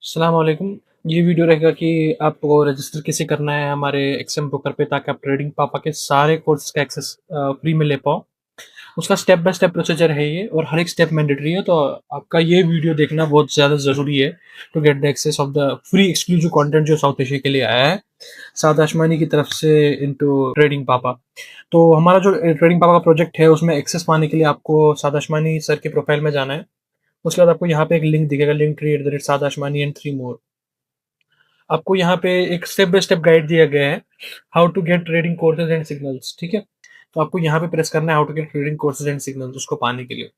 अस्सलाम वालेकुम। ये वीडियो रहेगा कि आपको रजिस्टर कैसे करना है हमारे एक्सएम ब्रोकर पे, ताकि आप ट्रेडिंग पापा के सारे कोर्स का एक्सेस फ्री में ले पाओ। उसका स्टेप बाय स्टेप प्रोसीजर है ये, और हर एक स्टेप मैंडेटरी है। तो आपका ये वीडियो देखना बहुत ज़्यादा ज़रूरी है to get the access of the free exclusive content जो साउथ एशिया के लिए आया है साद आशमानी की तरफ से इनटू ट्रेडिंग पापा। तो हमारा जो ट्रेडिंग पापा का प्रोजेक्ट है उसमें एक्सेस पाने के लिए आपको साद आशमानी सर के प्रोफाइल में जाना है। उसके बाद आपको यहाँ पे एक लिंक दिखेगा, Linktree at the rate Saad Asmani and 3 more. आपको यहाँ पे एक स्टेप बाय स्टेप गाइड दिया गया है, how to get trading courses and signals. ठीक है, तो आपको यहाँ पे प्रेस करना है how to get trading courses and signals, उसको पाने के लिए।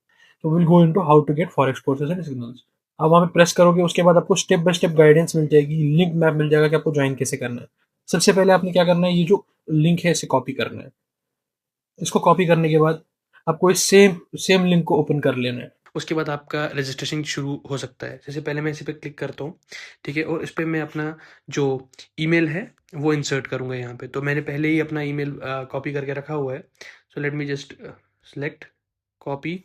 तो will go into how to get forex courses and signals. आप वहाँ पे प्रेस करोगे, उसके बाद आपको स्टेप बाय स्टेप गाइडेंस मिल जाएगी, लिंक मैप मिल जाएगा कि आपको ज्वाइन कैसे करना है। सबसे पहले आपने क्या करना है, ये जो लिंक है इसे कॉपी करना है। इसको कॉपी करने के बाद आपको इस सेम सेम लिंक को ओपन कर लेना है। उसके बाद आपका रजिस्ट्रेशन शुरू हो सकता है। जैसे पहले मैं इसी पे क्लिक करता हूँ, ठीक है, और इस पे मैं अपना जो ईमेल है वो इंसर्ट करूँगा यहाँ पे। तो मैंने पहले ही अपना ईमेल कॉपी करके रखा हुआ है। So let me just select copy.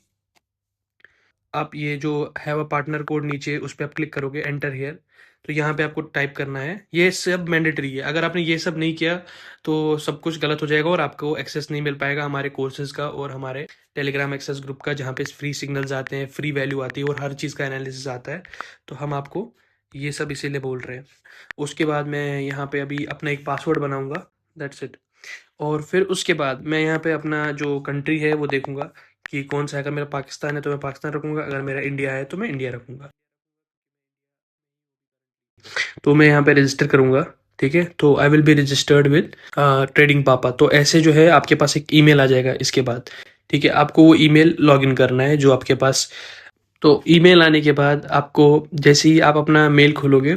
आप ये जो हैव अ पार्टनर कोड नीचे उस पे आप क्लिक करोगे, एंटर हियर। तो यहाँ पे आपको टाइप करना है, ये सब मैंडेटरी है। अगर आपने ये सब नहीं किया तो सब कुछ गलत हो जाएगा और आपको एक्सेस नहीं मिल पाएगा हमारे कोर्सेज का और हमारे टेलीग्राम एक्सेस ग्रुप का, जहाँ पे फ्री सिग्नल्स आते हैं, फ्री वैल्यू आती है और हर चीज़ का एनालिसिस आता है। तो हम आपको ये सब इसीलिए बोल रहे हैं। उसके बाद मैं यहाँ पे अभी अपना एक पासवर्ड बनाऊंगा, दैट्स इट। और फिर उसके बाद मैं यहाँ पे अपना जो कंट्री है वो देखूंगा कि कौन सा है। अगर मेरा पाकिस्तान है तो मैं पाकिस्तान रखूंगा, अगर मेरा इंडिया है तो मैं इंडिया रखूंगा। तो मैं यहाँ पे रजिस्टर करूंगा, ठीक है। तो I will be registered with trading पापा। तो ऐसे जो है आपके पास एक ईमेल आ जाएगा इसके बाद, ठीक है। आपको वो ईमेल लॉगिन करना है जो आपके पास। तो ईमेल आने के बाद आपको, जैसे ही आप अपना मेल खोलोगे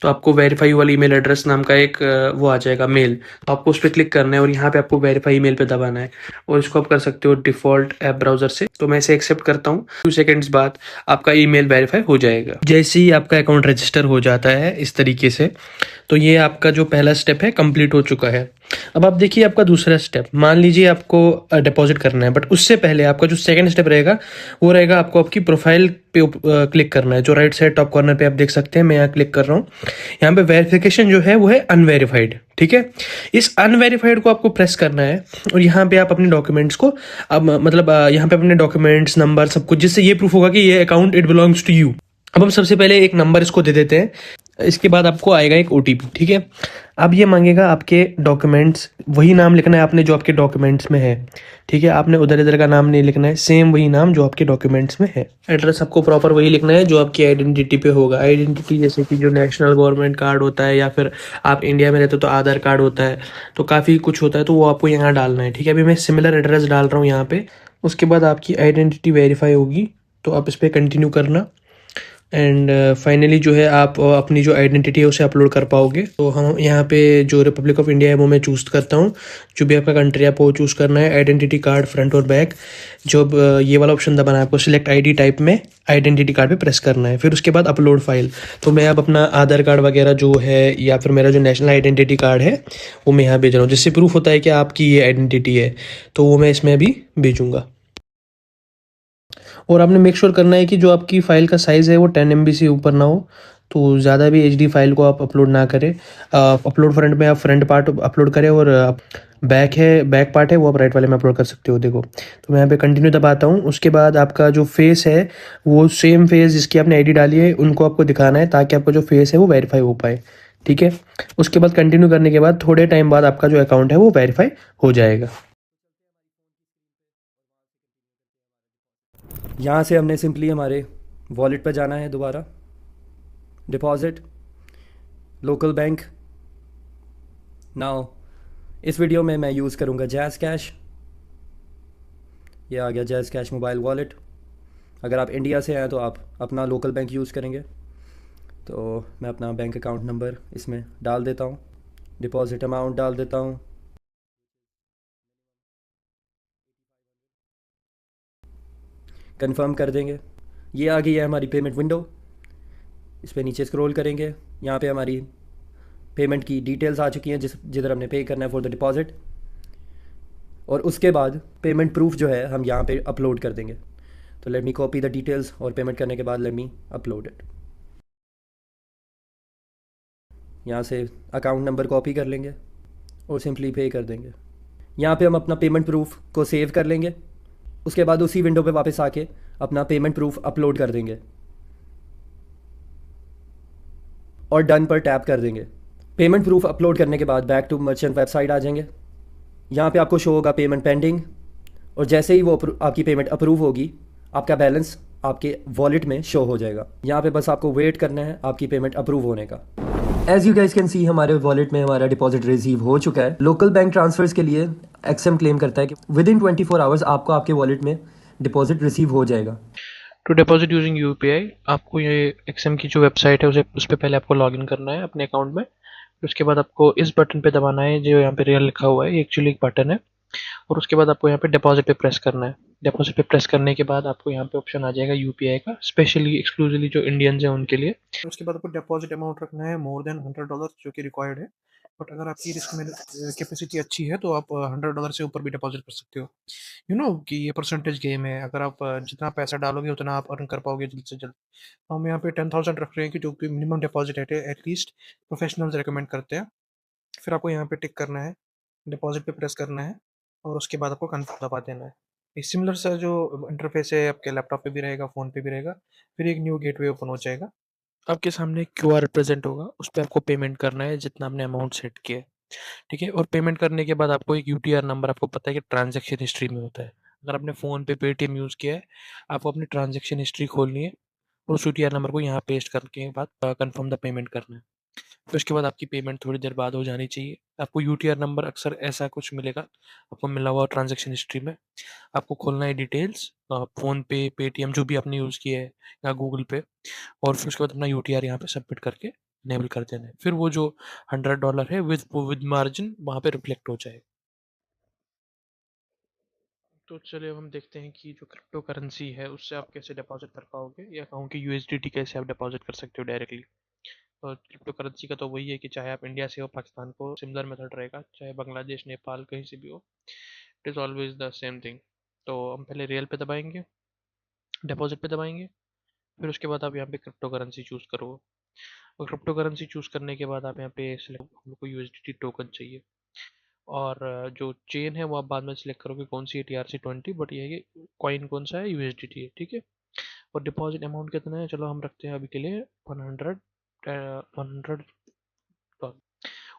तो आपको वेरीफाई वाली ईमेल एड्रेस नाम का एक वो आ जाएगा मेल। तो आपको उस पर क्लिक करना है और यहाँ पे आपको वेरीफाई ईमेल पे दबाना है, और इसको आप कर सकते हो डिफॉल्ट ऐप ब्राउजर से। तो मैं इसे एक्सेप्ट करता हूँ। 2 सेकेंड्स बाद आपका ईमेल वेरीफाई हो जाएगा। जैसे ही आपका अकाउंट रजिस्टर हो जाता है इस तरीके से, तो ये आपका जो पहला स्टेप है कंप्लीट हो चुका है। अब आप देखिए आपका दूसरा स्टेप, मान लीजिए आपको डिपॉजिट करना है, बट उससे पहले आपका जो सेकंड स्टेप रहेगा वो रहेगा आपको आपकी प्रोफाइल पे क्लिक करना है। जो राइट साइड टॉप कॉर्नर पे आप देख सकते हैं, मैं यहाँ क्लिक कर रहा हूँ। यहाँ पे वेरिफिकेशन जो है वो है अनवेरिफाइड, ठीक है। इस अनवेरिफाइड को आपको प्रेस करना है और यहाँ पे आप अपने डॉक्यूमेंट्स को, अब मतलब यहाँ पे अपने डॉक्यूमेंट्स, नंबर, सब कुछ, जिससे ये प्रूफ होगा कि ये account it belongs to you. अब हम सबसे पहले एक नंबर इसको दे देते हैं। इसके बाद आपको आएगा एक ओटीपी, ठीक है। अब ये मांगेगा आपके डॉक्यूमेंट्स, वही नाम लिखना है आपने जो आपके डॉक्यूमेंट्स में है, ठीक है। आपने उधर इधर का नाम नहीं लिखना है, सेम वही नाम जो आपके डॉक्यूमेंट्स में है। एड्रेस आपको प्रॉपर वही लिखना है जो आपकी आइडेंटिटी पे होगा। आइडेंटिटी जैसे कि जो नेशनल गवर्नमेंट कार्ड होता है, या फिर आप इंडिया में रहते हो तो आधार कार्ड होता है, तो काफ़ी कुछ होता है, तो वो आपको यहाँ डालना है, ठीक है। अभी मैं सिमिलर एड्रेस डाल रहा हूँ यहाँ पे। उसके बाद आपकी आइडेंटिटी वेरीफाई होगी, तो आप इस पर कंटिन्यू करना। एंड फाइनली जो है आप अपनी जो आइडेंटिटी है उसे अपलोड कर पाओगे। तो हम यहाँ पे जो रिपब्लिक ऑफ इंडिया है वो मैं चूज़ करता हूँ। जो भी आपका कंट्री है आपको वो चूज़ करना है। आइडेंटिटी कार्ड फ्रंट और बैक, जो ये वाला ऑप्शन दबाना है आपको, सिलेक्ट आईडी टाइप में आइडेंटिटी कार्ड पे प्रेस करना है। फिर उसके बाद अपलोड फाइल। तो मैं अब अपना आधार कार्ड वगैरह जो है, या फिर मेरा जो नेशनल आइडेंटिटी कार्ड है वो मैं यहाँ भेज रहा हूँ, जिससे प्रूफ होता है कि आपकी ये आइडेंटिटी है। तो वो मैं इसमें अभी भेजूँगा। और आपने मेक श्योर करना है कि जो आपकी फ़ाइल का साइज़ है वो 10 MB से ऊपर ना हो। तो ज़्यादा भी HD फाइल को आप अपलोड ना करें। अपलोड फ्रंट में आप फ्रंट पार्ट अपलोड करें, और बैक पार्ट है वो आप राइट वाले में अपलोड कर सकते हो। देखो, तो मैं यहाँ पे कंटिन्यू दबाता हूँ। उसके बाद आपका जो फेस है वो सेम फेस जिसकी आपने ID डाली है उनको आपको दिखाना है, ताकि आपका जो फेस है वो वेरीफाई हो पाए, ठीक है। उसके बाद कंटिन्यू करने के बाद थोड़े टाइम बाद आपका जो अकाउंट है वो वेरीफाई हो जाएगा। यहाँ से हमने सिंपली हमारे वॉलेट पर जाना है, दोबारा डिपॉज़िट, लोकल बैंक। नाउ इस वीडियो में मैं यूज़ करूँगा जैज़ कैश। ये आ गया जैज़ कैश मोबाइल वॉलेट। अगर आप इंडिया से आए तो आप अपना लोकल बैंक यूज़ करेंगे। तो मैं अपना बैंक अकाउंट नंबर इसमें डाल देता हूँ, डिपॉज़िट अमाउंट डाल देता हूँ, कंफर्म कर देंगे। ये आ गई है हमारी पेमेंट विंडो। इस पर नीचे स्क्रॉल करेंगे, यहाँ पे हमारी पेमेंट की डिटेल्स आ चुकी हैं, जिधर हमने पे करना है फॉर द डिपॉज़िट। और उसके बाद पेमेंट प्रूफ जो है हम यहाँ पे अपलोड कर देंगे। तो let me copy the details, और पेमेंट करने के बाद लेट मी अपलोड इट। यहाँ से अकाउंट नंबर कॉपी कर लेंगे और सिंपली पे कर देंगे। यहाँ पे हम अपना पेमेंट प्रूफ को सेव कर लेंगे। उसके बाद उसी विंडो पे वापस आके अपना पेमेंट प्रूफ अपलोड कर देंगे और डन पर टैप कर देंगे। पेमेंट प्रूफ अपलोड करने के बाद बैक टू मर्चेंट वेबसाइट आ जाएंगे। यहाँ पे आपको शो होगा पेमेंट पेंडिंग, और जैसे ही वो आपकी पेमेंट अप्रूव होगी, आपका बैलेंस आपके वॉलेट में शो हो जाएगा। यहाँ पे बस आपको वेट करना है आपकी पेमेंट अप्रूव होने का। As you guys can see, हमारे वॉलेट में हमारा डिपॉजिट रिसीव हो चुका है। लोकल बैंक ट्रांसफर्स के लिए एक्सएम क्लेम करता है कि विद इन 24 आवर्स आपको आपके वॉलेट में डिपॉजिट रिसीव हो जाएगा। टू डिपॉजिट यूजिंग यूपीआई आपको ये एक्सएम की जो वेबसाइट है उस पर पहले आपको लॉगिन करना है अपने अकाउंट में। फिर उसके बाद आपको इस बटन पे दबाना है जो यहाँ पे रियल लिखा हुआ है, ये एक्चुअली एक बटन है। और उसके बाद आपको यहाँ पे डिपॉजिट पे प्रेस करना है। डिपॉजिट पे प्रेस करने के बाद आपको यहाँ पे ऑप्शन आ जाएगा यूपीआई का, स्पेशली एक्सक्लूसिवली जो इंडियंस हैं उनके लिए। उसके बाद आपको डिपॉजिट अमाउंट रखना है मोर देन $100 जो कि रिक्वायर्ड है। बट अगर आपकी रिस्क में कैपेसिटी अच्छी है तो आप $100 से ऊपर भी डिपॉजिट कर सकते हो। कि ये परसेंटेज गेम है, अगर आप जितना पैसा डालोगे उतना आप अर्न कर पाओगे जल्द से जल्द। हम यहाँ पे 10,000 रख रहे हैं कि जो कि मिनिमम डिपॉजिट है एटलीस्ट प्रोफेशनल्स रिकमेंड करते हैं। फिर आपको यहाँ पे टिक करना है, डिपॉजिट पे प्रेस करना है और उसके बाद आपको कन्फर्म दबा देना है। एक सिमिलर सा जो इंटरफेस है आपके लैपटॉप पे भी रहेगा, फ़ोन पे भी रहेगा। फिर एक न्यू गेटवे ओपन हो जाएगा। आपके सामने क्यूआर प्रेजेंट होगा, उस पे आपको पेमेंट करना है जितना आपने अमाउंट सेट किया है, ठीक है। और पेमेंट करने के बाद आपको एक यूटीआर नंबर, आपको पता है कि ट्रांजैक्शन हिस्ट्री में होता है। अगर आपने फ़ोन पे पेटीएम यूज़ किया है, आपको अपनी ट्रांजैक्शन हिस्ट्री खोलनी है और उस यूटीआर नंबर को यहाँ पेस्ट करने के बाद कन्फर्म द पेमेंट करना है। फिर उसके बाद आपकी पेमेंट थोड़ी देर बाद हो जानी चाहिए। आपको यूटीआर नंबर अक्सर ऐसा कुछ मिलेगा, आपको मिला हुआ ट्रांजैक्शन हिस्ट्री में। आपको खोलना है डिटेल्स, फ़ोन पे, पेटीएम जो भी आपने यूज़ किया है या गूगल पे, और फिर उसके बाद अपना यूटीआर यहाँ पे सबमिट करके इनेबल कर देना है। फिर वो जो $100 है विद मार्जिन वहाँ पे रिफ्लेक्ट हो जाएगा। तो चलिए अब हम देखते हैं कि जो क्रिप्टो करेंसी है उससे आप कैसे डिपॉजिट कर पाओगे, या कहूँ कि यूएसडीटी कैसे आप डिपॉजिट कर सकते हो डायरेक्टली। और क्रिप्टो करेंसी का तो वही है कि चाहे आप इंडिया से हो, पाकिस्तान को सिमिलर मेथड रहेगा, चाहे बांग्लादेश, नेपाल, कहीं से भी हो, it is always the same thing. तो हम पहले रियल पे दबाएंगे, डिपॉजिट पे दबाएंगे, फिर उसके बाद आप यहाँ पे क्रिप्टो करेंसी चूज़ करोगे। और क्रिप्टो करेंसी चूज़ करने के बाद आप यहाँ पे सिलेक्ट, हम लोग को यूएसडीटी टोकन चाहिए। और जो चेन है वो आप बाद में सिलेक्ट करोगे कौन सी है, TRC20, बट ये है कि कॉइन कौन सा है, यूएसडीटी है, ठीक है। और डिपॉजिट अमाउंट कितना है, चलो हम रखते हैं अभी के लिए 100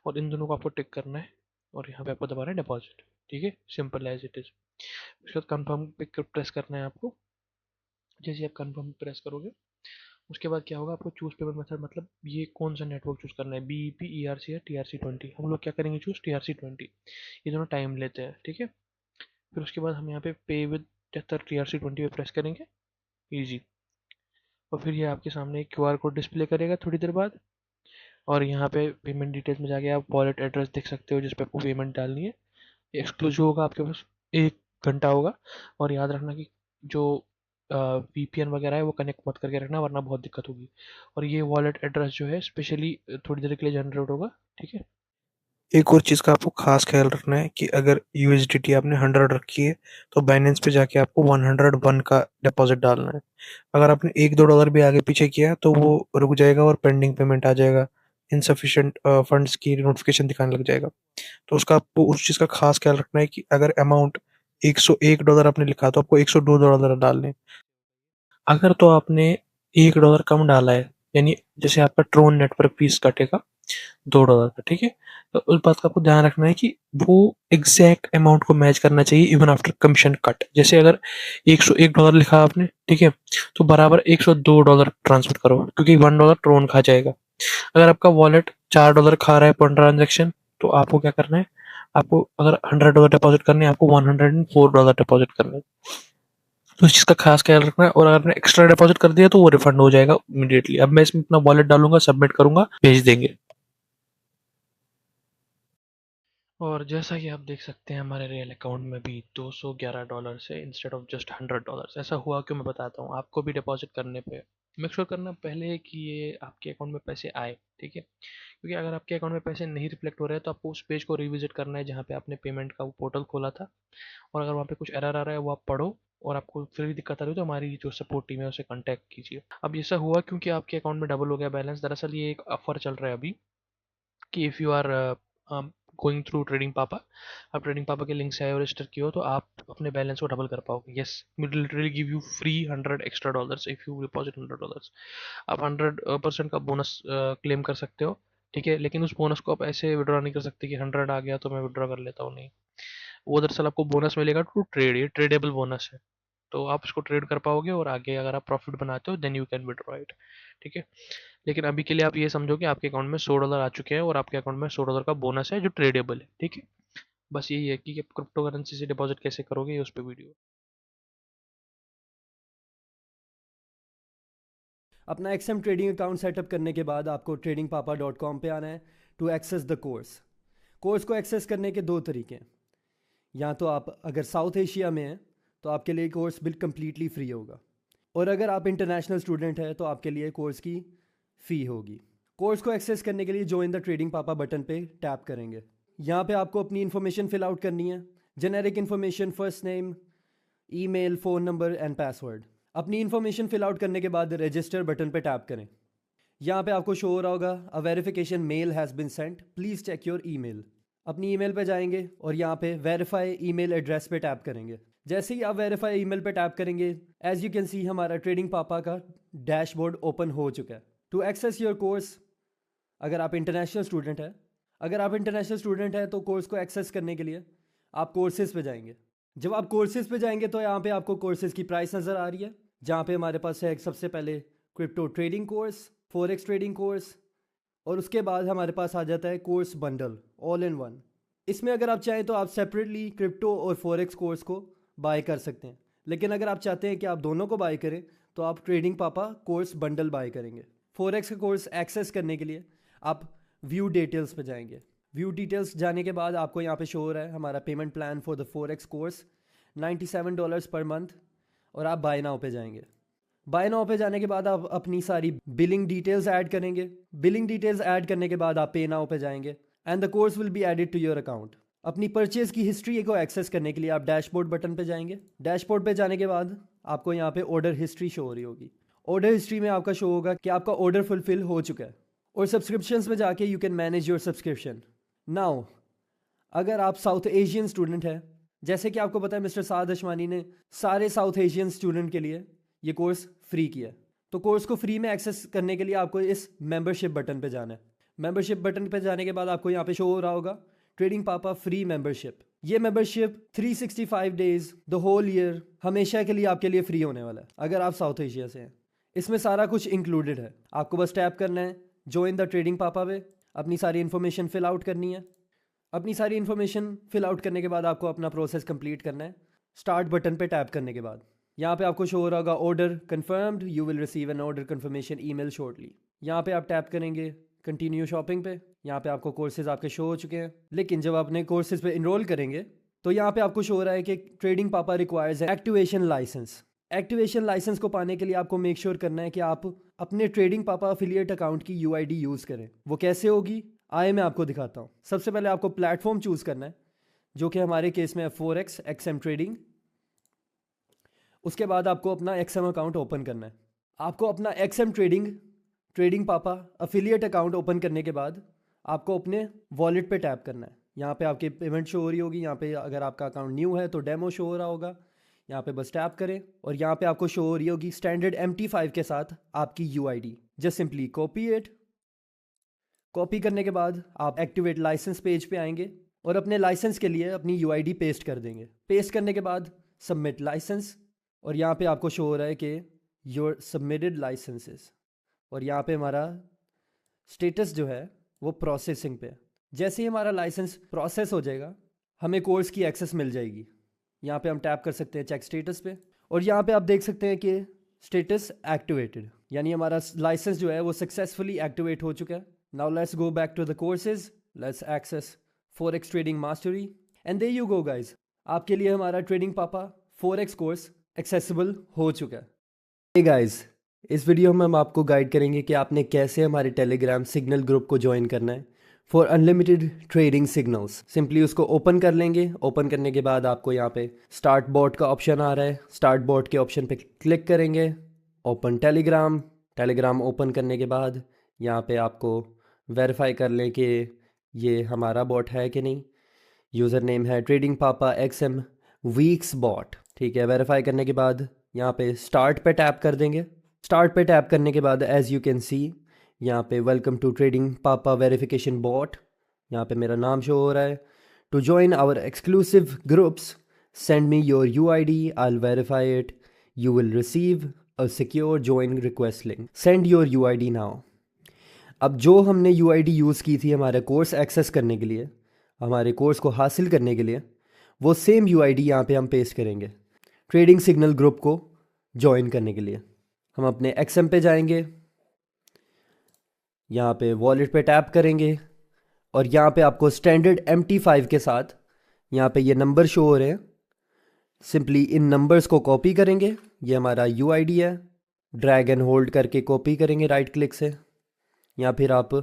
और इन दोनों को आपको टिक करना है और यहाँ पे आपको दबाना है डिपॉजिट, ठीक है, सिंपल एज इट इज़। उसके बाद कन्फर्म पे प्रेस करना है आपको। जैसे ही आप कन्फर्म प्रेस करोगे उसके बाद क्या होगा, आपको चूज़ पेमेंट मेथड, मतलब ये कौन सा नेटवर्क चूज़ करना है, BEP, ERC या TRC20। हम लोग क्या करेंगे, चूज़ TRC20। ये दोनों टाइम लेते हैं, ठीक है। फिर उसके बाद हम यहाँ पे पे विद TRC20 पे प्रेस करेंगे, ईजी। और फिर ये आपके सामने एक क्यूआर कोड डिस्प्ले करेगा थोड़ी देर बाद। और यहाँ पे पेमेंट डिटेल्स में जाके आप वॉलेट एड्रेस देख सकते हो जिस पे आपको पेमेंट डालनी है। एक्सक्लूसिव होगा आपके पास, 1 घंटा होगा। और याद रखना कि जो VPN वगैरह है वो कनेक्ट मत करके रखना, वरना बहुत दिक्कत होगी। और ये वॉलेट एड्रेस जो है स्पेशली थोड़ी देर के लिए जनरेट होगा, ठीक है। एक और चीज़ का आपको खास ख्याल रखना है कि अगर यूएसडीटी आपने 100 रखी है तो बाइनेंस पे जाके आपको 101 का डिपॉजिट डालना है। अगर आपने $1-2 भी आगे पीछे किया तो वो रुक जाएगा और पेंडिंग पेमेंट आ जाएगा, इनसफिशिएंट फंड्स की नोटिफिकेशन दिखाने लग जाएगा। तो उसका आपको उस चीज़ का खास ख्याल रखना है कि अगर अमाउंट $101 आपने लिखा तो आपको $102 डालने हैं। अगर तो आपने $1 कम डाला है, यानी जैसे आपका ट्रोन नेटवर्क फीस कटेगा $2 का, ठीक है। तो उस बात का आपको ध्यान रखना है कि वो एग्जैक्ट अमाउंट को मैच करना चाहिए इवन आफ्टर कमीशन कट। जैसे अगर $101 लिखा आपने, ठीक है, तो बराबर $102 ट्रांसफर करो, क्योंकि $1 ट्रोन खा जाएगा। अगर आपका वॉलेट $4 खा रहा है पर ट्रांजेक्शन, तो आपको क्या करना है, आपको अगर $100 डिपॉजिट करने हैं, आपको $104 डिपॉजिट करना है। तो इस चीज़ का खास ख्याल रखना है। और अगर आपने एक्स्ट्रा डिपॉजिट कर दिया तो वो रिफंड हो जाएगा इमीडिएटली। अब मैं इसमें अपना वॉलेट डालूंगा, सबमिट करूंगा, भेज देंगे। और जैसा कि आप देख सकते हैं हमारे रियल अकाउंट में भी $211 है इंस्टेड ऑफ जस्ट $100। ऐसा हुआ क्यों, मैं बताता हूँ आपको। भी डिपॉजिट करने पे मेक श्योर करना पहले कि ये आपके अकाउंट में पैसे आए, ठीक है। क्योंकि अगर आपके अकाउंट में पैसे नहीं रिफ्लेक्ट हो रहे हैं तो आपको उस पेज को रिविजिट करना है जहाँ पे आपने पेमेंट का वो पोर्टल खोला था। और अगर वहाँ पे कुछ एरर आ रहा है वो आप पढ़ो, और आपको फिर भी दिक्कत आ रही है तो हमारी जो सपोर्ट टीम है उसे कांटेक्ट कीजिए। अब ऐसा हुआ क्योंकि आपके अकाउंट में डबल हो गया बैलेंस। दरअसल ये एक ऑफर चल रहा है अभी, कि if you are going through Trading Papa, आप ट्रेडिंग पापा के लिंक से आए और रजिस्टर किए हो, तो आप अपने बैलेंस को डबल कर पाओगे। Yes, will literally give you free 100 extra dollars if you deposit $100। आप 100% का बोनस क्लेम कर सकते हो, ठीक है, लेकिन उस बोनस को आप ऐसे विड्रॉ नहीं कर सकते कि 100 आ गया तो मैं विड्रॉ कर लेता हूँ, नहीं। वो दरअसल आपको बोनस मिलेगा टू ट्रेड, ये ट्रेडेबल बोनस है। तो आप इसको ट्रेड कर पाओगे और आगे अगर आप प्रॉफिट बनाते हो then you can withdraw it, ठीक है। लेकिन अभी के लिए आप ये समझो कि आपके अकाउंट में $100 आ चुके हैं और आपके अकाउंट में $100 का बोनस है जो ट्रेडेबल है, ठीक है। बस यही है कि आप क्रिप्टो करेंसी से डिपॉजिट कैसे करोगे, ये उस पर वीडियो। अपना एक्सएम ट्रेडिंग अकाउंट सेटअप करने के बाद आपको tradingpapa.com पे आना है to access the course. Course को एक्सेस करने के दो तरीके हैं। या तो आप अगर साउथ एशिया में हैं तो आपके लिए कोर्स बिल्कुल कम्प्लीटली फ्री होगा, और अगर आप इंटरनेशनल स्टूडेंट हैं तो आपके लिए कोर्स की फ़ी होगी। कोर्स को एक्सेस करने के लिए ज्वाइन द ट्रेडिंग पापा बटन पे टैप करेंगे। यहाँ पे आपको अपनी इन्फॉर्मेशन फिल आउट करनी है। Generic information, first name, email, phone number and password. अपनी इन्फॉर्मेशन फिल आउट करने के बाद रजिस्टर बटन पे टैप करें। यहाँ पे आपको शो हो रहा होगा a verification mail has been sent, please check your email. अपनी ईमेल पे जाएंगे और यहाँ पे वेरीफाई ईमेल एड्रेस पे टैप करेंगे। जैसे ही आप वेरीफाई ईमेल पे टैप करेंगे, एज यू कैन सी हमारा ट्रेडिंग पापा का डैशबोर्ड ओपन हो चुका है। टू एक्सेस योर कोर्स, अगर आप इंटरनेशनल स्टूडेंट हैं, तो कोर्स को एक्सेस करने के लिए आप कोर्सेज पे जाएंगे। जब आप कोर्सेज पे जाएंगे तो यहाँ पे आपको कोर्सेज की प्राइस नज़र आ रही है, जहाँ पे हमारे पास है एक सबसे पहले crypto trading course, forex trading course, और उसके बाद हमारे पास आ जाता है course bundle all in one. इसमें अगर आप चाहें तो आप सेपरेटली क्रिप्टो और फॉरेक्स कोर्स को बाय कर सकते हैं, लेकिन अगर आप चाहते हैं कि आप दोनों को बाय करें तो आप ट्रेडिंग पापा कोर्स बंडल बाय करेंगे। फॉरेक्स का कोर्स एक्सेस करने के लिए आप व्यू डिटेल्स पे जाएंगे। व्यू डिटेल्स जाने के बाद आपको यहाँ पे शो हो रहा है हमारा payment plan for the forex course $97 per month, और आप बाय नाउ पे जाएंगे। बाय नाउ पे जाने के बाद आप अपनी सारी बिलिंग डिटेल्स ऐड करेंगे। बिलिंग डिटेल्स ऐड करने के बाद आप पे नाउ पे जाएंगे and the course will be added to your account. अपनी परचेज की हिस्ट्री को एक्सेस करने के लिए आप डैशबोर्ड बटन पे जाएंगे। डैशबोर्ड पे जाने के बाद आपको यहाँ पे ऑर्डर हिस्ट्री शो हो रही होगी। ऑर्डर हिस्ट्री में आपका शो होगा कि आपका ऑर्डर फुलफिल हो चुका है, और सब्सक्रिप्शंस में जाके you can manage your subscription. Now अगर आप साउथ एशियन स्टूडेंट हैं, जैसे कि आपको पता है मिस्टर साद अशमानी ने सारे साउथ एशियन स्टूडेंट के लिए ये कोर्स फ्री किया है, तो कोर्स को फ्री में एक्सेस करने के लिए आपको इस मेंबरशिप बटन पे जाना है। मेंबरशिप बटन पे जाने के बाद आपको यहाँ पे शो हो रहा होगा ट्रेडिंग पापा फ्री मेंबरशिप। ये membership 365 days the whole year हमेशा के लिए आपके लिए फ्री होने वाला है अगर आप साउथ एशिया से हैं। इसमें सारा कुछ इंक्लूडेड है। आपको बस टैप करना है ज्वाइन द ट्रेडिंग पापा पे, अपनी सारी इन्फॉर्मेशन फिल आउट करनी है। अपनी सारी इन्फॉर्मेशन फिल आउट करने के बाद आपको अपना प्रोसेस कंप्लीट करना है। स्टार्ट बटन पे टैप करने के बाद यहाँ पे आपको शो हो रहा होगा order confirmed, you will receive an order confirmation email shortly. यहाँ पे आप टैप करेंगे कंटिन्यू शॉपिंग पे। यहाँ पे आपको कोर्सेज आपके शो हो चुके हैं, लेकिन जब आप अपने कोर्सेज पे इनरोल करेंगे तो यहाँ पे आपको शो हो रहा है कि Trading Papa requires activation licence. Activation licence को पाने के लिए आपको मेक श्योर करना है कि आप अपने ट्रेडिंग पापा अफिलिएट अकाउंट की यूआईडी यूज़ करें। वो कैसे होगी आए मैं आपको दिखाता हूँ। सबसे पहले आपको प्लेटफॉर्म चूज़ करना है, जो कि हमारे केस में है फॉरेक्स एक्सएम ट्रेडिंग। उसके बाद आपको अपना एक्सएम अकाउंट ओपन करना है। आपको अपना एक्सएम ट्रेडिंग पापा अफिलिएट अकाउंट ओपन करने के बाद आपको अपने वॉलेट पे टैप करना है। यहाँ पे आपकी पेमेंट शो हो रही होगी। यहाँ पे अगर आपका अकाउंट न्यू है तो डेमो शो हो रहा होगा। यहाँ पे बस टैप करें और यहाँ पे आपको शो हो रही होगी स्टैंडर्ड MT5 के साथ आपकी UID. Just simply copy it. Copy करने के बाद आप एक्टिवेट लाइसेंस पेज पे आएंगे और अपने लाइसेंस के लिए अपनी यूआईडी पेस्ट कर देंगे। पेस्ट करने के बाद सबमिट लाइसेंस, और यहाँ पे आपको शो हो रहा है कि योर सबमिटेड लाइसेंसेस, और यहाँ पे हमारा स्टेटस जो है वो प्रोसेसिंग पे है। जैसे ही हमारा लाइसेंस प्रोसेस हो जाएगा हमें कोर्स की एक्सेस मिल जाएगी। यहाँ पे हम टैप कर सकते हैं चेक स्टेटस पे, और यहाँ पे आप देख सकते हैं कि स्टेटस एक्टिवेटेड, यानी हमारा लाइसेंस जो है वो सक्सेसफुली एक्टिवेट हो चुका है। Now let's go back to the courses, let's access forex trading mastery, and there you go guys, आपके लिए हमारा ट्रेडिंग पापा फॉरेक्स कोर्स एक्सेसिबल हो चुका है। हे गाइज, इस वीडियो में हम आपको गाइड करेंगे कि आपने कैसे हमारे टेलीग्राम सिग्नल ग्रुप को ज्वाइन करना है for unlimited trading signals. Simply उसको ओपन कर लेंगे। ओपन करने के बाद आपको यहाँ पे स्टार्ट बॉट का ऑप्शन आ रहा है। स्टार्ट बॉट के ऑप्शन पे क्लिक करेंगे। Open Telegram. टेलीग्राम ओपन करने के बाद यहाँ पे आपको वेरीफाई कर लें कि ये हमारा बॉट है कि नहीं। यूज़र नेम है ट्रेडिंग पापा XM वीक्स बॉट। ठीक है, वेरीफाई करने के बाद यहाँ पे स्टार्ट पे टैप कर देंगे। स्टार्ट पे टैप करने के बाद एज यू कैन सी यहाँ पे welcome to Trading Papa verification bot, यहाँ पे मेरा नाम शो हो रहा है। To join our exclusive groups send me your UID, I verify it, you will receive a secure join request link, send your UID now. अब जो हमने UID यूज़ की थी हमारे कोर्स एक्सेस करने के लिए, हमारे कोर्स को हासिल करने के लिए, वो सेम UID यहाँ पे हम पेस्ट करेंगे ट्रेडिंग सिग्नल ग्रुप को ज्वाइन करने के लिए। हम अपने XM पे जाएंगे, यहाँ पे वॉलेट पे टैप करेंगे और यहाँ पे आपको स्टैंडर्ड MT5 के साथ यहाँ पे ये नंबर शो हो रहे हैं। सिंपली इन नंबर्स को कॉपी करेंगे, ये हमारा UID है, ड्रैग एंड होल्ड करके कॉपी करेंगे राइट क्लिक से, या फिर आप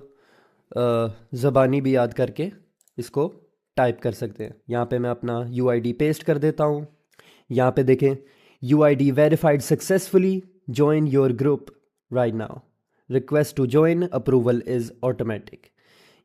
ज़बानी भी याद करके इसको टाइप कर सकते हैं। यहाँ पे मैं अपना UID पेस्ट कर देता हूँ। यहाँ पे देखें UID verified successfully, join your group right now, request to join approval is automatic.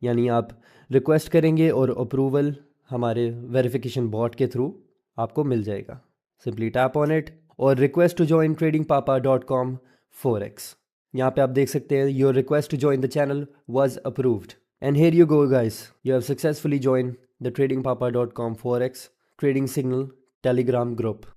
यानी आप रिक्वेस्ट करेंगे और अप्रूवल हमारे वेरिफिकेशन बॉट के थ्रू आपको मिल जाएगा। सिंपली टैप ऑन इट और request to join tradingpapa.com forex। यहाँ पे आप देख सकते हैं your request to join the channel was approved and here you go guys, you have successfully join the tradingpapa.com forex trading signal telegram group।